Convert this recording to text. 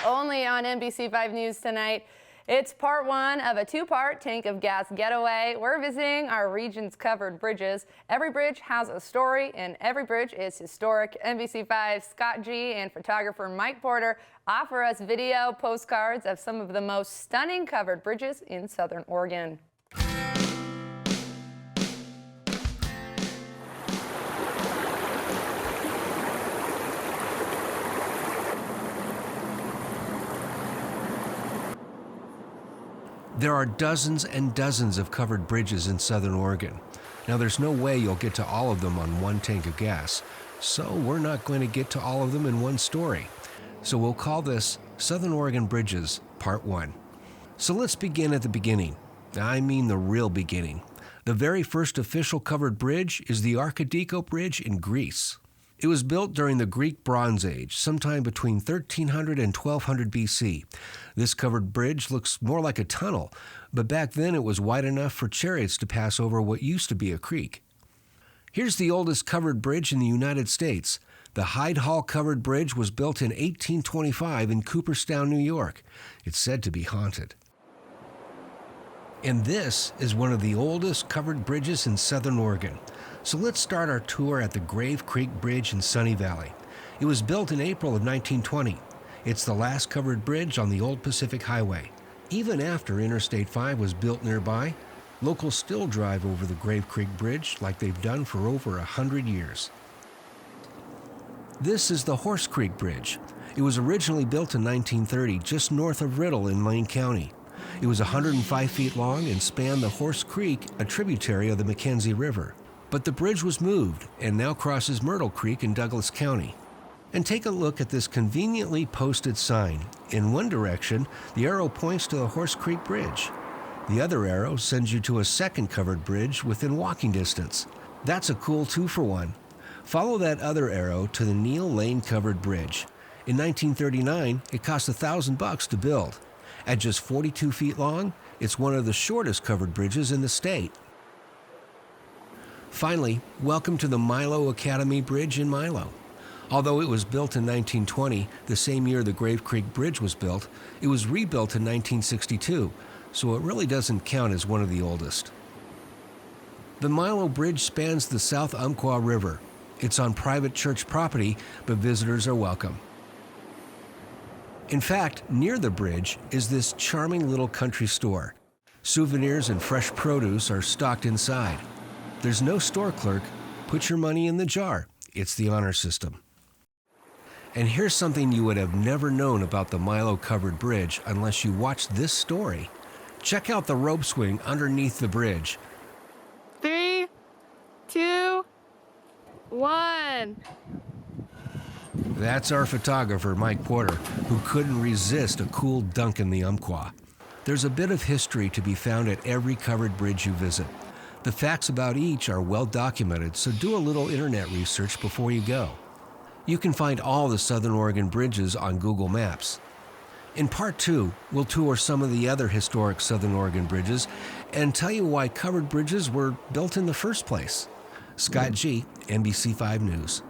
only on NBC5 News tonight. It's part one of a two-part Tank of Gas getaway. We're visiting our region's covered bridges. Every bridge has a story, and every bridge is historic. NBC5's Scott G and photographer Mike Porter offer us video postcards of some of the most stunning covered bridges in Southern Oregon. There are dozens and dozens of covered bridges in Southern Oregon. Now, there's no way you'll get to all of them on one tank of gas, so we're not going to get to all of them in one story. So we'll call this Southern Oregon Bridges Part 1. So let's begin at the beginning. I mean the real beginning. The very first official covered bridge is the Archidiko Bridge in Greece. It was built during the Greek Bronze Age, sometime between 1300 and 1200 BC. This covered bridge looks more like a tunnel, but back then it was wide enough for chariots to pass over what used to be a creek. Here's the oldest covered bridge in the United States. The Hyde Hall Covered Bridge was built in 1825 in Cooperstown, New York. It's said to be haunted. And this is one of the oldest covered bridges in Southern Oregon. So let's start our tour at the Grave Creek Bridge in Sunny Valley. It was built in April of 1920. It's the last covered bridge on the old Pacific Highway. Even after Interstate 5 was built nearby, locals still drive over the Grave Creek Bridge like they've done for over 100 years. This is the Horse Creek Bridge. It was originally built in 1930 just north of Riddle in Lane County. It was 105 feet long and spanned the Horse Creek, a tributary of the McKenzie River. But the bridge was moved and now crosses Myrtle Creek in Douglas County. And take a look at this conveniently posted sign. In one direction, the arrow points to the Horse Creek Bridge. The other arrow sends you to a second covered bridge within walking distance. That's a cool 2-for-1. Follow that other arrow to the Neil Lane Covered Bridge. In 1939, it cost $1,000 to build. At just 42 feet long, it's one of the shortest covered bridges in the state. Finally, welcome to the Milo Academy Bridge in Milo. Although it was built in 1920, the same year the Grave Creek Bridge was built, it was rebuilt in 1962, so it really doesn't count as one of the oldest. The Milo Bridge spans the South Umpqua River. It's on private church property, but visitors are welcome. In fact, near the bridge is this charming little country store. Souvenirs and fresh produce are stocked inside. There's no store clerk. Put your money in the jar. It's the honor system. And here's something you would have never known about the Milo Covered Bridge unless you watched this story. Check out the rope swing underneath the bridge. 3, 2, 1. That's our photographer, Mike Porter, who couldn't resist a cool dunk in the Umpqua. There's a bit of history to be found at every covered bridge you visit. The facts about each are well documented, so do a little internet research before you go. You can find all the Southern Oregon bridges on Google Maps. In Part 2, we'll tour some of the other historic Southern Oregon bridges and tell you why covered bridges were built in the first place. Scott G, NBC5 News.